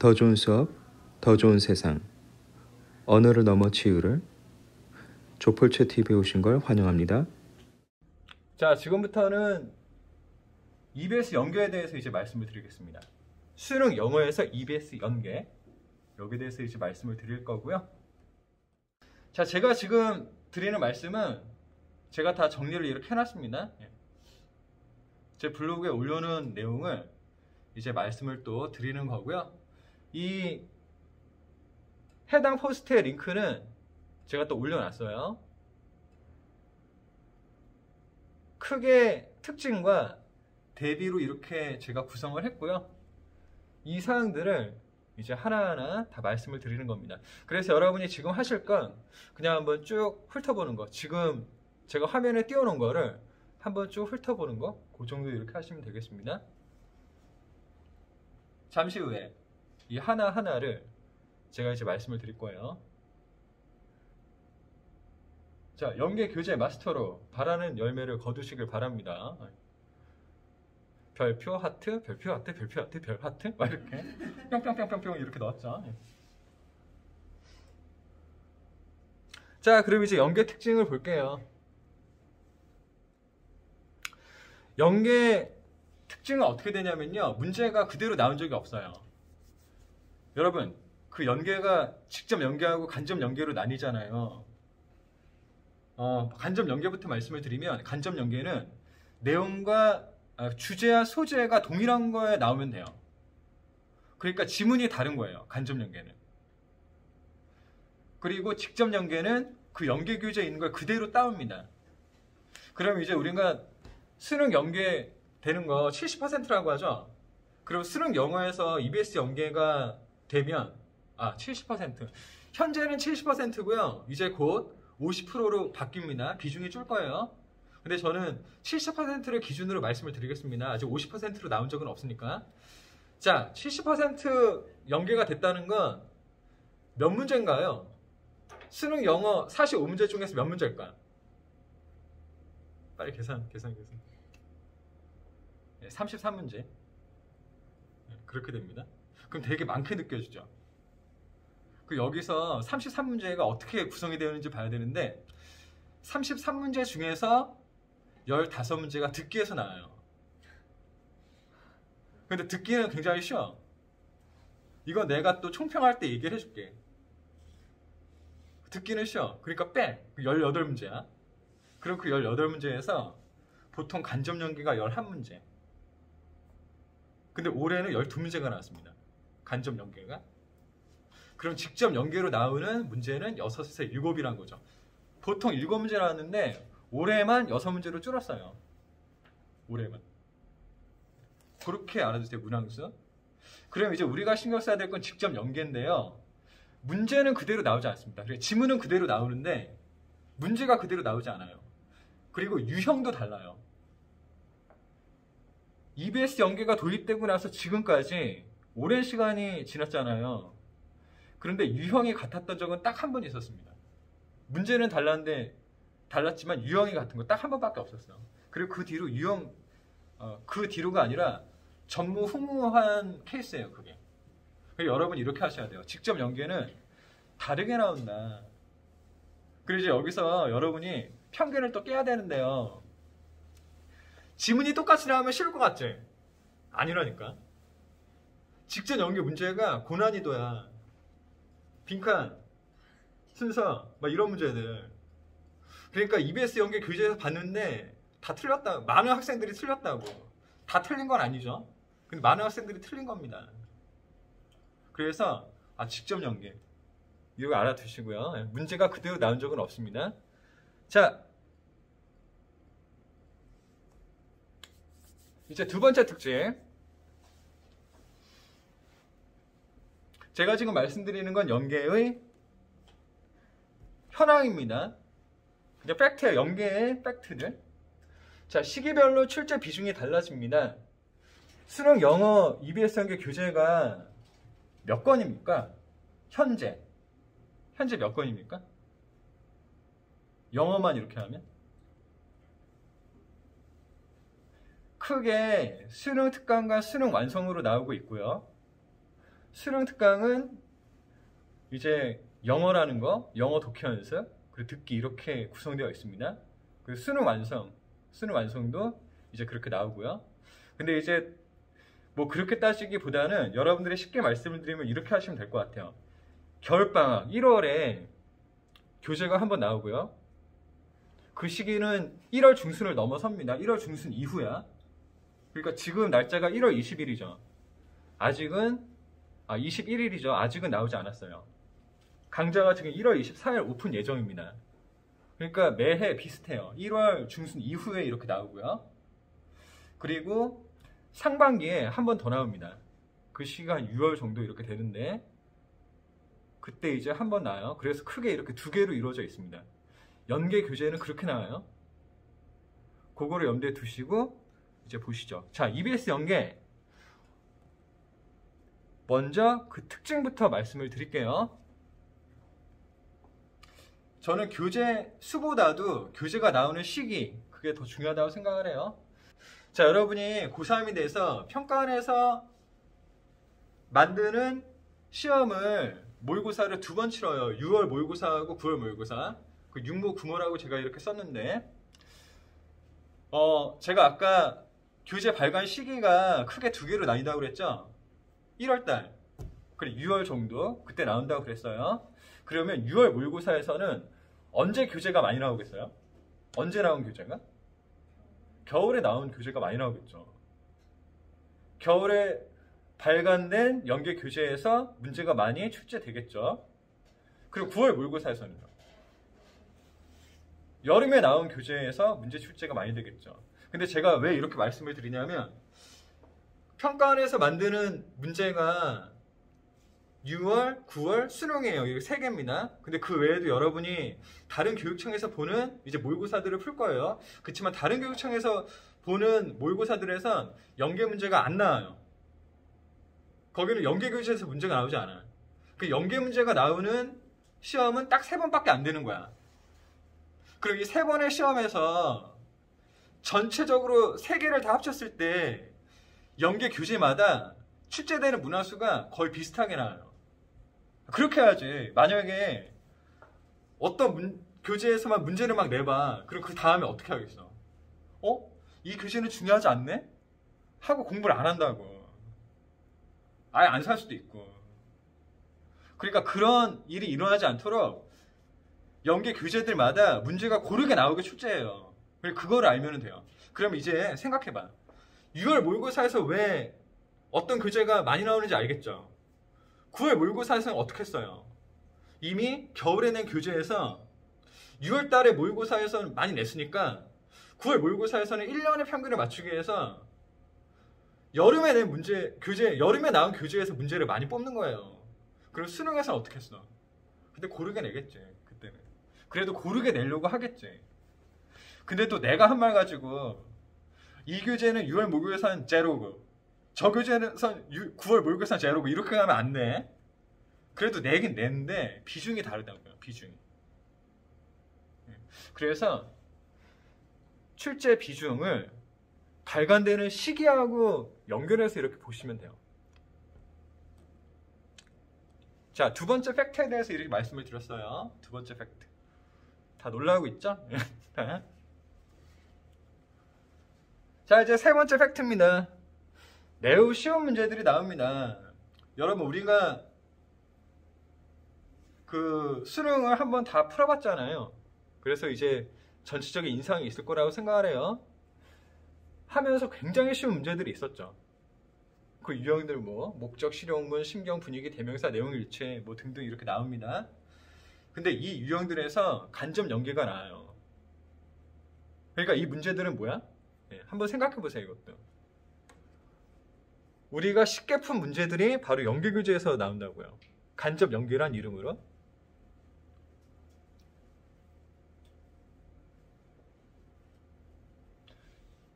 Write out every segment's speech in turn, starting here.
더 좋은 수업, 더 좋은 세상. 언어를 넘어 치유를. 조폴체 TV에 오신 걸 환영합니다. 자, 지금부터는 EBS 연계에 대해서 이제 말씀을 드리겠습니다. 수능 영어에서 EBS 연계, 여기에 대해서 이제 말씀을 드릴 거고요. 자, 제가 지금 드리는 말씀은 제가 다 정리를 이렇게 해놨습니다. 제 블로그에 올려놓은 내용을 이제 말씀을 또 드리는 거고요. 이 해당 포스트의 링크는 제가 또 올려놨어요. 크게 특징과 대비로 이렇게 제가 구성을 했고요. 이 사항들을 이제 하나하나 다 말씀을 드리는 겁니다. 그래서 여러분이 지금 하실 건 그냥 한번 쭉 훑어보는 거, 지금 제가 화면에 띄워놓은 거를 한번 쭉 훑어보는 거, 그 정도 이렇게 하시면 되겠습니다. 잠시 후에 이 하나하나를 제가 이제 말씀을 드릴 거예요. 자, 연계 교재 마스터로 바라는 열매를 거두시길 바랍니다. 별표 하트, 별표 하트, 별표 하트, 별 하트, 막 이렇게 뿅뿅뿅뿅뿅 이렇게 넣었죠. 자, 그럼 이제 연계 특징을 볼게요. 연계 특징은 어떻게 되냐면요, 문제가 그대로 나온 적이 없어요. 여러분, 그 연계가 직접 연계하고 간접 연계로 나뉘잖아요. 간접 연계부터 말씀을 드리면, 간접 연계는 내용과 주제와 소재가 동일한 거에 나오면 돼요. 그러니까 지문이 다른 거예요, 간접 연계는. 그리고 직접 연계는 그 연계 교재에 있는 걸 그대로 따옵니다. 그럼 이제 우리가 수능 연계 되는 거 70%라고 하죠. 그리고 수능 영어에서 EBS 연계가 되면 70%. 현재는 70%고요. 이제 곧 50%로 바뀝니다. 비중이 줄 거예요. 근데 저는 70%를 기준으로 말씀을 드리겠습니다. 아직 50%로 나온 적은 없으니까. 자, 70% 연계가 됐다는 건 몇 문제인가요? 수능 영어 45문제 중에서 몇 문제일까? 빨리 계산. 33문제. 그렇게 됩니다. 그럼 되게 많게 느껴지죠. 그 여기서 33문제가 어떻게 구성이 되었는지 봐야 되는데, 33문제 중에서 15문제가 듣기에서 나와요. 근데 듣기는 굉장히 쉬워. 이건 내가 또 총평할 때 얘기를 해줄게. 듣기는 쉬워. 그러니까 빼. 18문제야. 그럼 그 18문제에서 보통 간접 연계가 11문제. 근데 올해는 12문제가 나왔습니다. 간접 연계가. 그럼 직접 연계로 나오는 문제는 6에서 7이란 거죠. 보통 7문제 나왔는데 올해만 6문제로 줄었어요. 올해만. 그렇게 알아두세요, 문항수. 그럼 이제 우리가 신경 써야 될 건 직접 연계인데요. 문제는 그대로 나오지 않습니다. 지문은 그대로 나오는데 문제가 그대로 나오지 않아요. 그리고 유형도 달라요. EBS 연계가 도입되고 나서 지금까지 오랜 시간이 지났잖아요. 그런데 유형이 같았던 적은 딱 한 번 있었습니다. 문제는 달랐지만 유형이 같은 거 딱 한 번밖에 없었어요. 그리고 그 뒤로 그 뒤로가 아니라 전무후무한 케이스예요, 그게. 그래서 여러분 이렇게 하셔야 돼요. 직접 연계는 다르게 나온다. 그리고 이제 여기서 여러분이 편견을 또 깨야 되는데요. 지문이 똑같이 나오면 쉬울 것 같지? 아니라니까. 직접 연계 문제가 고난이도야. 빈칸, 순서, 막 이런 문제들. 그러니까 EBS 연계 교재에서 봤는데 다 틀렸다. 많은 학생들이 틀렸다고. 다 틀린 건 아니죠. 근데 많은 학생들이 틀린 겁니다. 그래서 직접 연계 이거 알아두시고요. 문제가 그대로 나온 적은 없습니다. 자, 이제 두 번째 특징. 제가 지금 말씀드리는 건 연계의 현황입니다. 이제 팩트예요. 연계의 팩트들. 자, 시기별로 출제 비중이 달라집니다. 수능 영어 EBS 연계 교재가 몇 건입니까? 현재 몇 건입니까? 영어만 이렇게 하면? 크게 수능 특강과 수능 완성으로 나오고 있고요. 수능 특강은 이제 영어라는 거, 영어 독해 연습, 그리고 듣기 이렇게 구성되어 있습니다. 그 수능 완성도 이제 그렇게 나오고요. 근데 이제 뭐 그렇게 따지기보다는 여러분들이 쉽게 말씀을 드리면 이렇게 하시면 될 것 같아요. 겨울방학 1월에 교재가 한번 나오고요. 그 시기는 1월 중순을 넘어섭니다. 1월 중순 이후야. 그러니까 지금 날짜가 1월 20일이죠. 아직은 21일이죠. 아직은 나오지 않았어요. 강좌가 지금 1월 24일 오픈 예정입니다. 그러니까 매해 비슷해요. 1월 중순 이후에 이렇게 나오고요. 그리고 상반기에 한 번 더 나옵니다. 그 시기가 한 6월 정도 이렇게 되는데 그때 이제 한 번 나와요. 그래서 크게 이렇게 두 개로 이루어져 있습니다. 연계 교재는 그렇게 나와요. 그거를 염두에 두시고 이제 보시죠. 자, EBS 연계. 먼저 그 특징부터 말씀을 드릴게요. 저는 교재 수보다도 교재가 나오는 시기, 그게 더 중요하다고 생각을 해요. 자, 여러분이 고3이 돼서 평가원에서 만드는 시험을 모의고사를 두 번 치러요. 6월 모의고사하고 9월 모의고사. 그 육모, 구모라고 제가 이렇게 썼는데 제가 아까 교재 발간 시기가 크게 두 개로 나뉜다고 그랬죠? 1월달, 그리고 6월 정도 그때 나온다고 그랬어요. 그러면 6월 모의고사에서는 언제 교재가 많이 나오겠어요? 언제 나온 교재가? 겨울에 나온 교재가 많이 나오겠죠. 겨울에 발간된 연계 교재에서 문제가 많이 출제되겠죠. 그리고 9월 모의고사에서는요. 여름에 나온 교재에서 문제 출제가 많이 되겠죠. 근데 제가 왜 이렇게 말씀을 드리냐면 평가원에서 만드는 문제가 6월, 9월, 수능이에요. 이게 3개입니다. 근데 그 외에도 여러분이 다른 교육청에서 보는 이제 모의고사들을 풀 거예요. 그렇지만 다른 교육청에서 보는 모의고사들에선 연계 문제가 안 나와요. 거기는 연계 교재에서 문제가 나오지 않아요. 그 연계 문제가 나오는 시험은 딱 3번밖에 안 되는 거야. 그리고 이 3번의 시험에서 전체적으로 3개를 다 합쳤을 때 연계 교재마다 출제되는 문화수가 거의 비슷하게 나와요. 그렇게 해야지. 만약에 어떤 교재에서만 문제를 막 내봐. 그럼 그 다음에 어떻게 하겠어? 이 교재는 중요하지 않네? 하고 공부를 안 한다고. 아예 안 살 수도 있고. 그러니까 그런 일이 일어나지 않도록 연계 교재들마다 문제가 고르게 나오게 출제해요. 그거를 알면 돼요. 그럼 이제 생각해봐. 6월 모의고사에서 왜 어떤 교재가 많이 나오는지 알겠죠? 9월 모의고사에서는 어떻게 했어요? 이미 겨울에 낸 교재에서 6월 달에 모의고사에서는 많이 냈으니까 9월 모의고사에서는 1년의 평균을 맞추기 위해서 여름에 낸 여름에 나온 교재에서 문제를 많이 뽑는 거예요. 그럼 수능에서는 어떻게 했어? 근데 고르게 내겠지, 그때는. 그래도 고르게 내려고 하겠지. 근데 또 내가 한 말 가지고 이 교재는 6월 모의고사는 제로고 저 교재는 9월 모의고사는 제로고 이렇게 하면 안 돼. 그래도 내긴 내는데 비중이 다르다고요. 비중이. 그래서 출제 비중을 발간되는 시기하고 연결해서 이렇게 보시면 돼요. 자, 두 번째 팩트에 대해서 이렇게 말씀을 드렸어요. 두 번째 팩트. 다 놀라고 있죠? 자, 이제 세 번째 팩트입니다. 매우 쉬운 문제들이 나옵니다. 여러분, 우리가 그 수능을 한번 다 풀어봤잖아요. 그래서 이제 전체적인 인상이 있을 거라고 생각을 해요. 하면서 굉장히 쉬운 문제들이 있었죠. 그 유형들 목적, 실용문, 심경, 분위기, 대명사, 내용일체 등등 이렇게 나옵니다. 근데 이 유형들에서 간접 연계가 나와요. 그러니까 이 문제들은 뭐야? 한번 생각해 보세요. 이것도 우리가 쉽게 푼 문제들이 바로 연계 교재에서 나온다고요. 간접 연계란 이름으로.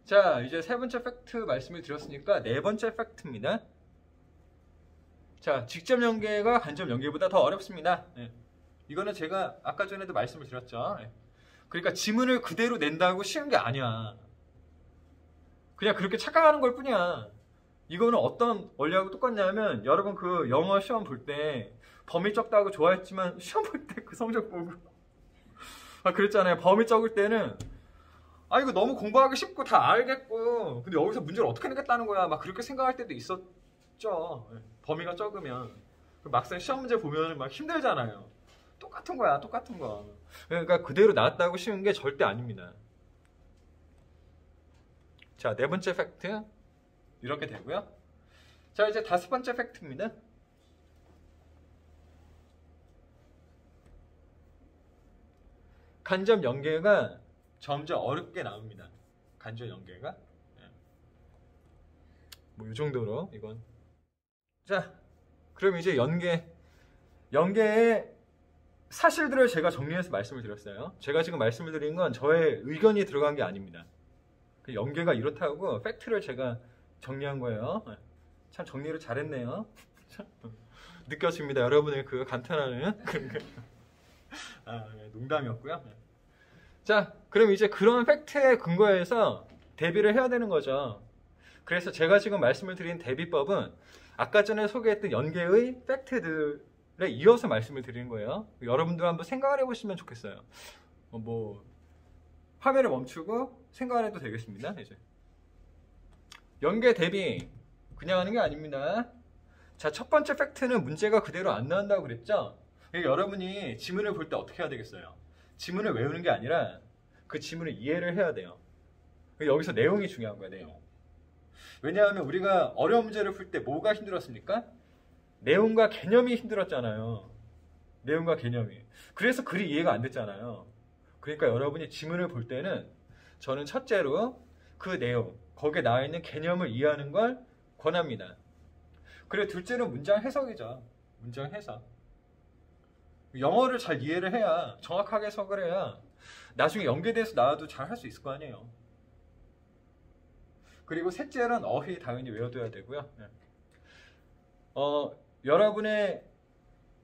자, 이제 세 번째 팩트 말씀을 드렸으니까 네 번째 팩트입니다. 자, 직접 연계가 간접 연계보다 더 어렵습니다. 이거는 제가 아까 전에도 말씀을 드렸죠. 그러니까 지문을 그대로 낸다고 쉬운 게 아니야. 그냥 그렇게 착각하는 걸 뿐이야. 이거는 어떤 원리하고 똑같냐면 여러분 그 영어 시험 볼 때 범위 적다고 좋아했지만 시험 볼 때 그 성적 보고 그랬잖아요. 범위 적을 때는 이거 너무 공부하기 쉽고 다 알겠고 근데 여기서 문제를 어떻게 내겠다는 거야 막 그렇게 생각할 때도 있었죠. 범위가 적으면 막상 시험 문제 보면 막 힘들잖아요. 똑같은 거야, 똑같은 거. 그러니까 그대로 나왔다고 쉬운 게 절대 아닙니다. 자, 네 번째 팩트 이렇게 되고요. 자, 이제 다섯 번째 팩트입니다. 간접 연계가 점점 어렵게 나옵니다. 간접 연계가. 뭐 이 정도로 이건. 자, 그럼 이제 연계의 사실들을 제가 정리해서 말씀을 드렸어요. 제가 지금 말씀을 드린 건 저의 의견이 들어간 게 아닙니다. 연계가 이렇다고 팩트를 제가 정리한 거예요. 참 정리를 잘했네요. 느껴집니다. 여러분의 그 감탄하는 농담이었고요. 자, 그럼 이제 그런 팩트에 근거해서 대비를 해야 되는 거죠. 그래서 제가 지금 말씀을 드린 대비법은 아까 전에 소개했던 연계의 팩트들에 이어서 말씀을 드리는 거예요. 여러분들 한번 생각을 해보시면 좋겠어요. 뭐 화면을 멈추고 생각을 해도 되겠습니다. 이제 연계 대비 그냥 하는 게 아닙니다. 자, 첫 번째 팩트는 문제가 그대로 안 나온다고 그랬죠. 여러분이 지문을 볼 때 어떻게 해야 되겠어요? 지문을 외우는 게 아니라 그 지문을 이해를 해야 돼요. 여기서 내용이 중요한 거야, 내용. 왜냐하면 우리가 어려운 문제를 풀 때 뭐가 힘들었습니까? 내용과 개념이 힘들었잖아요. 내용과 개념이. 그래서 글이 이해가 안 됐잖아요. 그러니까 여러분이 지문을 볼 때는 저는 첫째로 그 내용, 거기에 나와 있는 개념을 이해하는 걸 권합니다. 그리고 둘째는 문장 해석이죠. 문장 해석. 영어를 잘 이해를 해야, 정확하게 해석을 해야 나중에 연계돼서 나와도 잘 할 수 있을 거 아니에요. 그리고 셋째는 어휘 당연히 외워둬야 되고요. 여러분의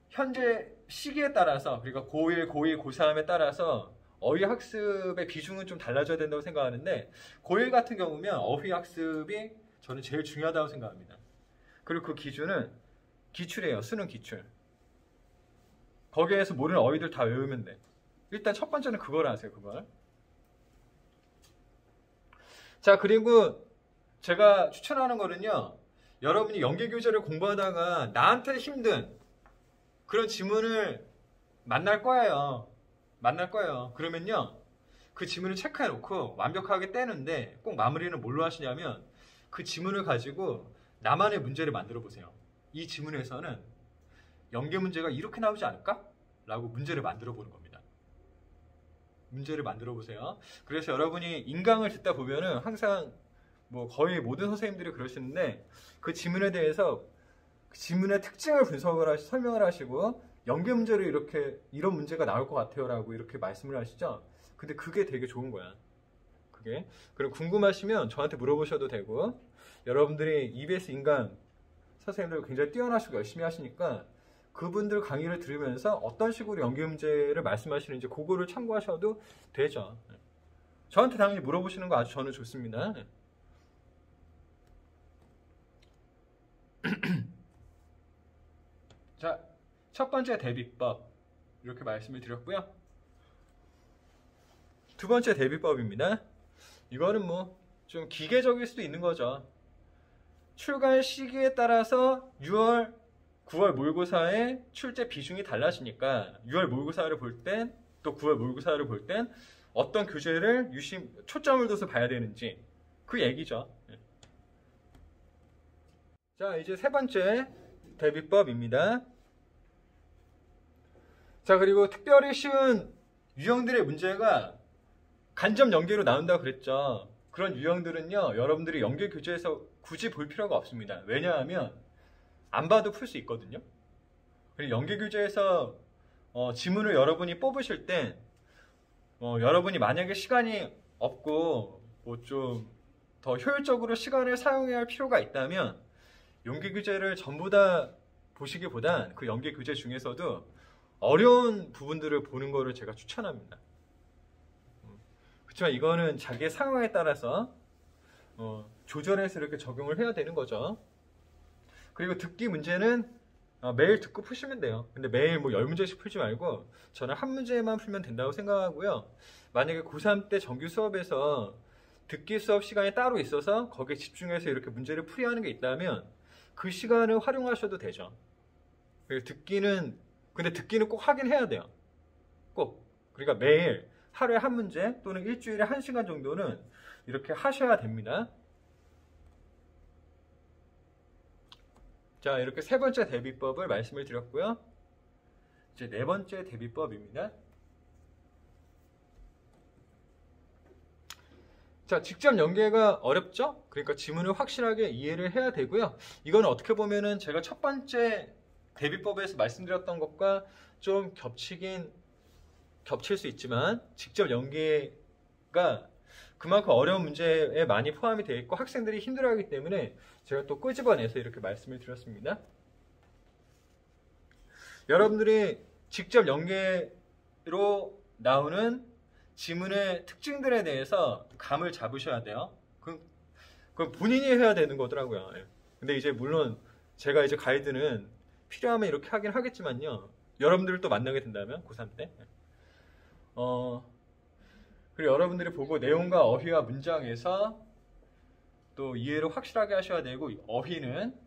현재 시기에 따라서, 그러니까 고1, 고2, 고3에 따라서 어휘 학습의 비중은 좀 달라져야 된다고 생각하는데 고1 같은 경우면 어휘 학습이 저는 제일 중요하다고 생각합니다. 그리고 그 기준은 기출이에요. 수능 기출. 거기에서 모르는 어휘들 다 외우면 돼. 일단 첫 번째는 그걸 하세요. 그걸. 자, 그리고 제가 추천하는 거는요. 여러분이 연계교재를 공부하다가 나한테 힘든 그런 지문을 만날 거예요. 그러면요. 그 지문을 체크해놓고 완벽하게 떼는데 꼭 마무리는 뭘로 하시냐면 그 지문을 가지고 나만의 문제를 만들어 보세요. 이 지문에서는 연계 문제가 이렇게 나오지 않을까? 라고 문제를 만들어 보는 겁니다. 문제를 만들어 보세요. 그래서 여러분이 인강을 듣다 보면은 항상 뭐 거의 모든 선생님들이 그러시는데 그 지문에 대해서 그 지문의 특징을 설명을 하시고 연계 문제로 이런 문제가 나올 것 같아요 라고 이렇게 말씀을 하시죠. 근데 그게 되게 좋은 거야. 그게. 그럼 궁금하시면 저한테 물어보셔도 되고 여러분들이 EBS 인강 선생님들 굉장히 뛰어나시고 열심히 하시니까 그분들 강의를 들으면서 어떤 식으로 연계 문제를 말씀하시는지 그거를 참고하셔도 되죠. 저한테 당연히 물어보시는 거 아주 저는 좋습니다. 자, 첫 번째 대비법 이렇게 말씀을 드렸고요. 두 번째 대비법입니다. 이거는 뭐 좀 기계적일 수도 있는 거죠. 출갈 시기에 따라서 6월, 9월 모의고사의 출제 비중이 달라지니까 6월 모의고사를 볼 땐 또 9월 모의고사를 볼 땐 어떤 교재를 초점을 둬서 봐야 되는지 그 얘기죠. 자, 이제 세 번째 대비법입니다. 자, 그리고 특별히 쉬운 유형들의 문제가 간접 연계로 나온다고 그랬죠. 그런 유형들은요, 여러분들이 연계 교재에서 굳이 볼 필요가 없습니다. 왜냐하면 안 봐도 풀 수 있거든요. 그리고 연계 교재에서 지문을 여러분이 뽑으실 땐 여러분이 만약에 시간이 없고 뭐 좀 더 효율적으로 시간을 사용해야 할 필요가 있다면 연계 교재를 전부 다 보시기보단 그 연계 교재 중에서도 어려운 부분들을 보는 거를 제가 추천합니다. 그렇지만 이거는 자기의 상황에 따라서 조절해서 이렇게 적용을 해야 되는 거죠. 그리고 듣기 문제는 매일 듣고 푸시면 돼요. 근데 매일 뭐 10문제씩 풀지 말고 저는 한 문제만 풀면 된다고 생각하고요. 만약에 고3 때 정규 수업에서 듣기 수업 시간이 따로 있어서 거기에 집중해서 이렇게 문제를 풀이하는 게 있다면 그 시간을 활용하셔도 되죠. 근데 듣기는 꼭 하긴 해야 돼요. 꼭. 그러니까 매일 하루에 한 문제 또는 일주일에 1시간 정도는 이렇게 하셔야 됩니다. 자, 이렇게 세 번째 대비법을 말씀을 드렸고요. 이제 네 번째 대비법입니다. 자, 직접 연계가 어렵죠? 그러니까 지문을 확실하게 이해를 해야 되고요. 이건 어떻게 보면은 제가 첫 번째 대비법에서 말씀드렸던 것과 좀 겹칠 수 있지만 직접 연계가 그만큼 어려운 문제에 많이 포함이 되어 있고 학생들이 힘들어하기 때문에 제가 또 끄집어내서 이렇게 말씀을 드렸습니다. 여러분들이 직접 연계로 나오는 지문의 특징들에 대해서 감을 잡으셔야 돼요. 그건 본인이 해야 되는 거더라고요. 근데 이제 물론 제가 이제 가이드는 필요하면 이렇게 하긴 하겠지만요. 여러분들을 또 만나게 된다면 고3 때 그리고 여러분들이 보고 내용과 어휘와 문장에서 또 이해를 확실하게 하셔야 되고 어휘는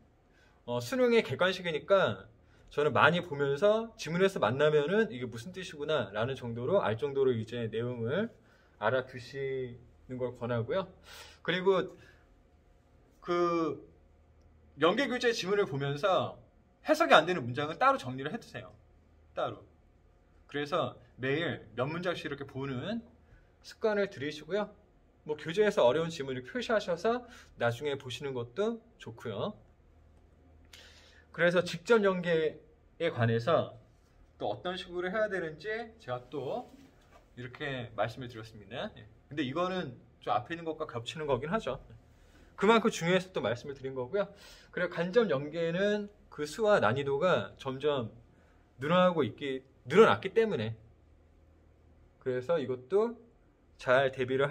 수능의 객관식이니까 저는 많이 보면서 지문에서 만나면은 이게 무슨 뜻이구나 라는 정도로 알 정도로 이제 내용을 알아두시는 걸 권하고요. 그리고 그 연계교재 지문을 보면서 해석이 안 되는 문장은 따로 정리를 해두세요. 따로. 그래서 매일 몇 문장씩 이렇게 보는 습관을 들이시고요. 뭐 교재에서 어려운 지문을 표시하셔서 나중에 보시는 것도 좋고요. 그래서 직접 연계에 관해서 또 어떤 식으로 해야 되는지 제가 또 이렇게 말씀을 드렸습니다. 근데 이거는 좀 앞에 있는 것과 겹치는 거긴 하죠. 그만큼 중요해서 또 말씀을 드린 거고요. 그리고 간접 연계는 그 수와 난이도가 점점 늘어났기 때문에 그래서 이것도 잘 대비를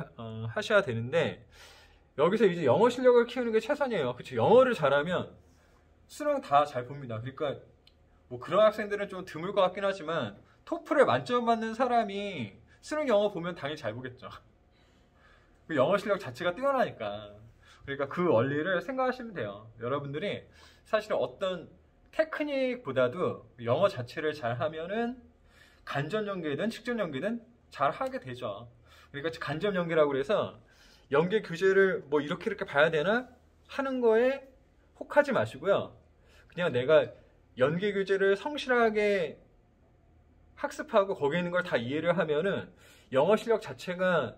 하셔야 되는데 여기서 이제 영어 실력을 키우는 게 최선이에요. 그렇죠? 영어를 잘하면 수능 다 잘 봅니다. 그러니까 뭐 그런 학생들은 좀 드물 것 같긴 하지만 토플에 만점 받는 사람이 수능 영어 보면 당연히 잘 보겠죠. 그 영어 실력 자체가 뛰어나니까. 그러니까 그 원리를 생각하시면 돼요. 여러분들이 사실은 어떤 테크닉보다도 영어 자체를 잘 하면은 간접 연계든 직접 연계든 잘 하게 되죠. 그러니까 간접 연계라고 해서 연계 교재를 뭐 이렇게 봐야 되나 하는 거에 혹하지 마시고요. 그냥 내가 연계 교재를 성실하게 학습하고 거기에 있는 걸 다 이해를 하면은 영어 실력 자체가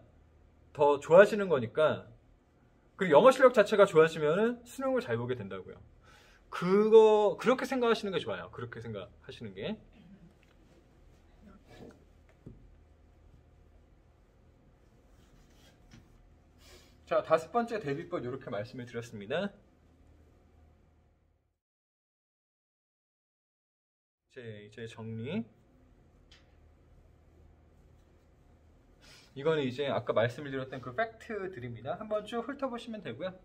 더 좋아지는 거니까 그리고 영어 실력 자체가 좋아지면은 수능을 잘 보게 된다고요. 그렇게 생각하시는 게 좋아요. 그렇게 생각하시는 게. 자, 5번째 대비법 이렇게 말씀을 드렸습니다. 이제 정리. 이거는 이제 아까 말씀을 드렸던 그 팩트들입니다. 한번 쭉 훑어보시면 되고요.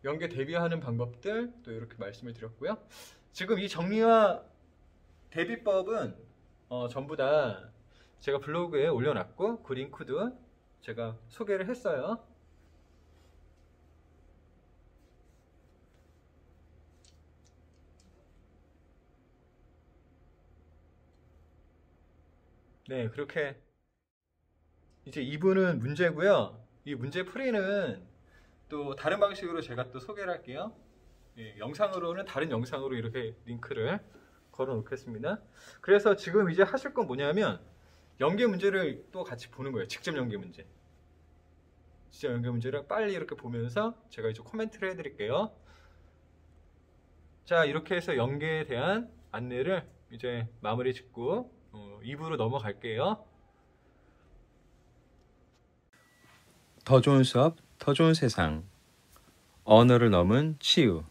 연계 대비하는 방법들 또 이렇게 말씀을 드렸고요. 지금 이 정리와 대비법은 전부 다 제가 블로그에 올려놨고 그 링크도 제가 소개를 했어요. 네, 그렇게 이제 2부는 문제고요. 이 문제 풀이는 또 다른 방식으로 제가 또 소개를 할게요. 영상으로는 다른 영상으로 이렇게 링크를 걸어 놓겠습니다. 그래서 지금 이제 하실 건 뭐냐면 연계 문제를 또 같이 보는 거예요. 직접 연계 문제. 직접 연계 문제를 빨리 이렇게 보면서 제가 이제 코멘트를 해드릴게요. 자, 이렇게 해서 연계에 대한 안내를 이제 마무리 짓고 2부로 넘어갈게요. 더 좋은 수업, 더 좋은 세상. 언어를 넘은 치유.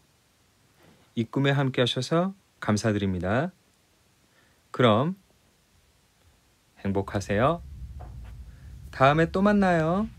이 꿈에 함께 하셔서 감사드립니다. 그럼 행복하세요. 다음에 또 만나요.